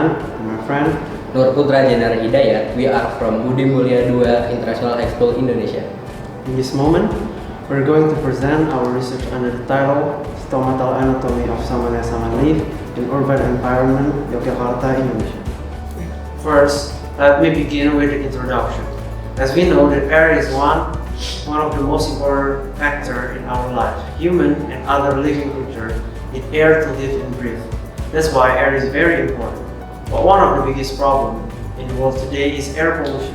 Hannan and my friend Nur Putera Djenar Hidayat. We are from Budi Mulia 2 International High School, Indonesia. In this moment, we're going to present our research under the title Stomatal Anatomy of Saman Leaf in Urban Environment Yogyakarta, Indonesia. First, let me begin with the introduction. As we know that air is one of the most important factors in our life. Human and other living creatures need air to live and breathe. That's why air is very important. But one of the biggest problems in the world today is air pollution.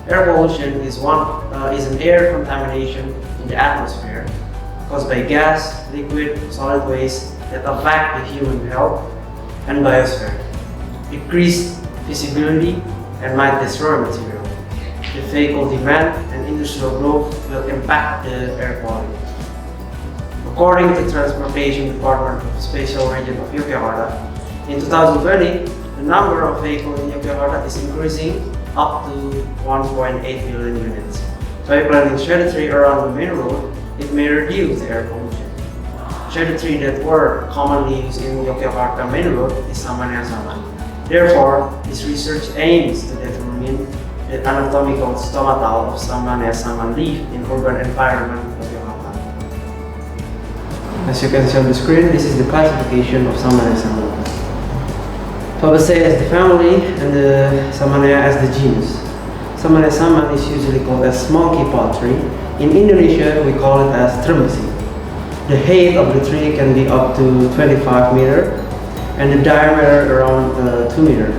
Air pollution is an air contamination in the atmosphere caused by gas, liquid, solid waste that affect the human health and biosphere, decrease visibility, and might destroy material. The vehicle demand and industrial growth will impact the air quality. According to Transportation Department of Special Region of Yogyakarta, in 2020, the number of vehicles in Yogyakarta is increasing up to 1.8 million units. By planting shade tree around the main road, it may reduce the air pollution. Shade tree that were commonly used in Yogyakarta main road is Saman. Therefore, this research aims to determine the anatomical stomatal of Saman leaf in urban environment of Yogyakarta. As you can see on the screen, this is the classification of Saman. Fabaceae as the family and the Samanea as the genus. Saman is usually called as monkey paw tree. In Indonesia, we call it as trembesi. The height of the tree can be up to 25 meters and the diameter around 2 meters.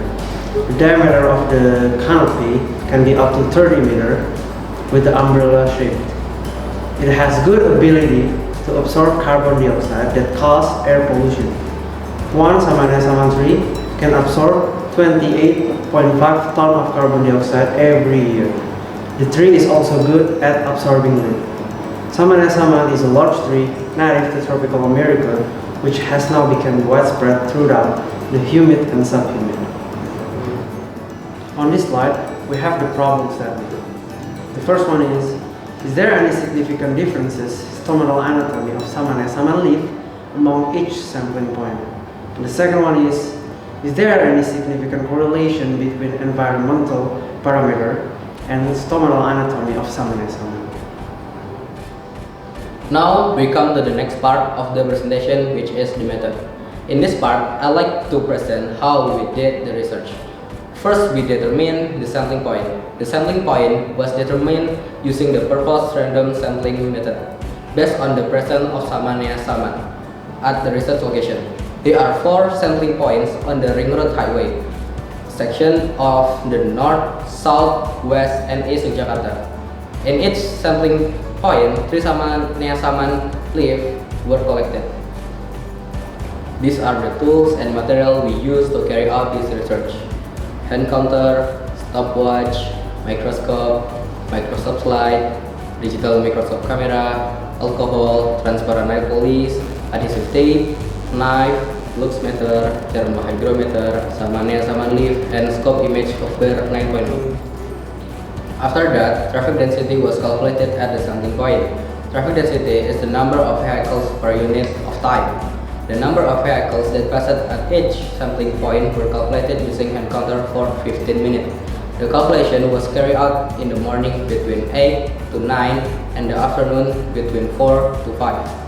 The diameter of the canopy can be up to 30 meters with the umbrella shape. It has good ability to absorb carbon dioxide that cause air pollution. One Saman tree can absorb 28.5 tons of carbon dioxide every year. The tree is also good at absorbing wind. Saman is a large tree native to tropical America, which has now become widespread throughout the humid and subhumid. On this slide, we have the problem statement. The first one is there any significant differences stomatal anatomy of Saman leaf among each sampling point? And the second one is there any significant correlation between environmental parameter and stomatal anatomy of Saman? Now we come to the next part of the presentation, which is the method. In this part, I like to present how we did the research. First, we determined the sampling point. The sampling point was determined using the purpose random sampling method, based on the presence of Saman at the research location. There are 4 sampling points on the Ring Road Highway, section of the North, South, West, and East Yogyakarta. In each sampling point, 3 Saman leaf were collected. These are the tools and material we use to carry out this research: hand counter, stopwatch, microscope slide, digital microscope camera, alcohol, transparent nail polish, adhesive tape, knife, lux meter, thermohygrometer, Saman leaf, and scope image over 9.0. After that, traffic density was calculated at the sampling point. Traffic density is the number of vehicles per unit of time. The number of vehicles that passed at each sampling point were calculated using hand counter for 15 minutes. The calculation was carried out in the morning between 8 to 9 and the afternoon between 4 to 5.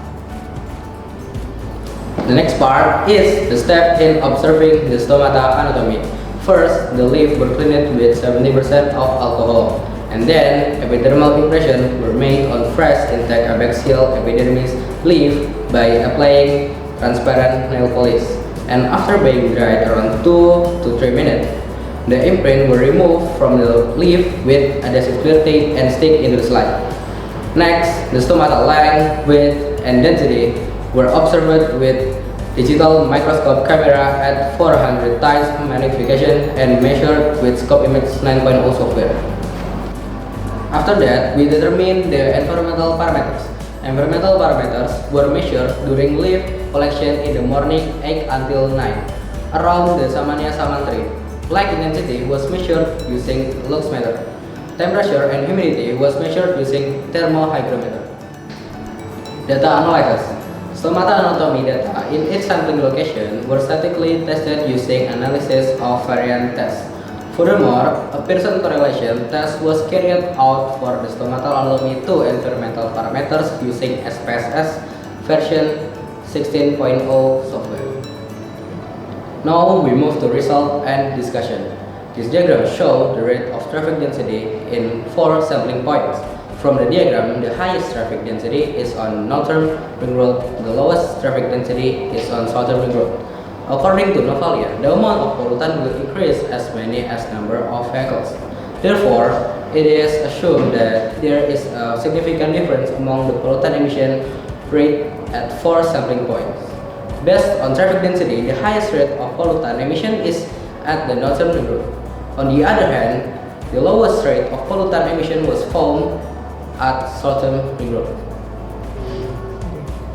The next part is the step in observing the stomata anatomy. First, the leaf were cleaned with 70% of alcohol, and then epidermal impressions were made on fresh intact abaxial epidermis leaf by applying transparent nail polish. And after being dried around 2 to 3 minutes, the imprint were removed from the leaf with adhesive clear tape and stick into the slide. Next, the stomatal length, width, and density were observed with digital microscope camera at 400 times magnification and measured with scope image 9.0 software. After that, we determined the environmental parameters. Environmental parameters were measured during leaf collection in the morning 8 until 9 around the Saman tree. Light intensity was measured using lux meter. Temperature and humidity was measured using thermohygrometer. Data analysis. Stomata anatomy data in each sampling location were statically tested using analysis of variant tests. Furthermore, a Pearson correlation test was carried out for the stomatal anatomy to environmental parameters using SPSS version 16.0 software. Now we move to result and discussion. This diagram shows the rate of traffic density in 4 sampling points. From the diagram, the highest traffic density is on northern ring road, the lowest traffic density is on southern ring road. According to Novalia, the amount of pollutant will increase as many as number of vehicles. Therefore, it is assumed that there is a significant difference among the pollutant emission rate at 4 sampling points. Based on traffic density, the highest rate of pollutant emission is at the northern ring road. On the other hand, the lowest rate of pollutant emission was found at southern ring road.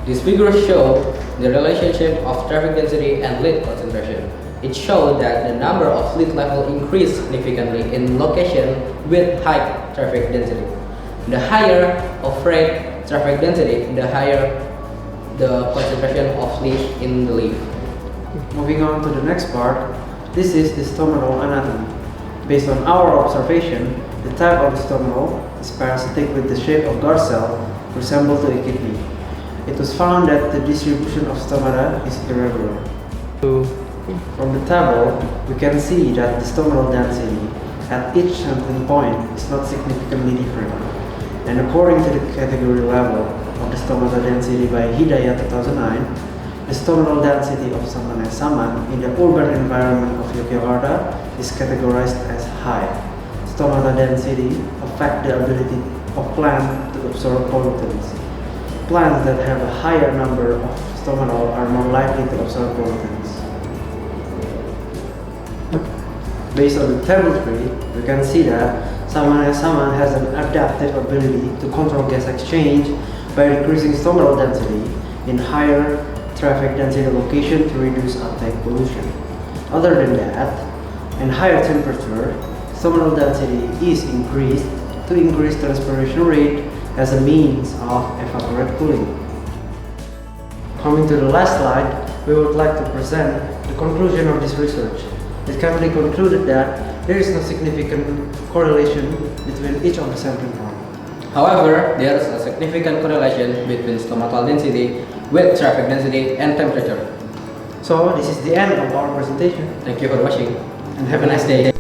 These figures show the relationship of traffic density and lead concentration. It showed that the number of lead level increased significantly in location with high traffic density. The higher of rate traffic density, the higher the concentration of lead in the leaf. Moving on to the next part, this is the stomatal anatomy. Based on our observation, the type of the stomatal is parasitic with the shape of guard cell resemble to a kidney. It was found that the distribution of stomata is irregular. From the table, we can see that the stomatal density at each sampling point is not significantly different. And according to the category level of the stomatal density by Hidayat 2009, the stomatal density of Saman in the urban environment of Yogyakarta is categorized as high. Stomatal density affect the ability of plants to absorb pollutants. Plants that have a higher number of stomatal are more likely to absorb pollutants. Based on the table 3, we can see that Saman has an adaptive ability to control gas exchange by decreasing stomatal density in higher traffic density location to reduce uptake pollution. Other than that, in higher temperature, stomatal density is increased to increase transpiration rate as a means of evaporate cooling. Coming to the last slide, we would like to present the conclusion of this research. It can be concluded that there is no significant correlation between each of the sampling points. However, there is a significant correlation between stomatal density with traffic density and temperature. So this is the end of our presentation. Thank you for watching and have a nice day.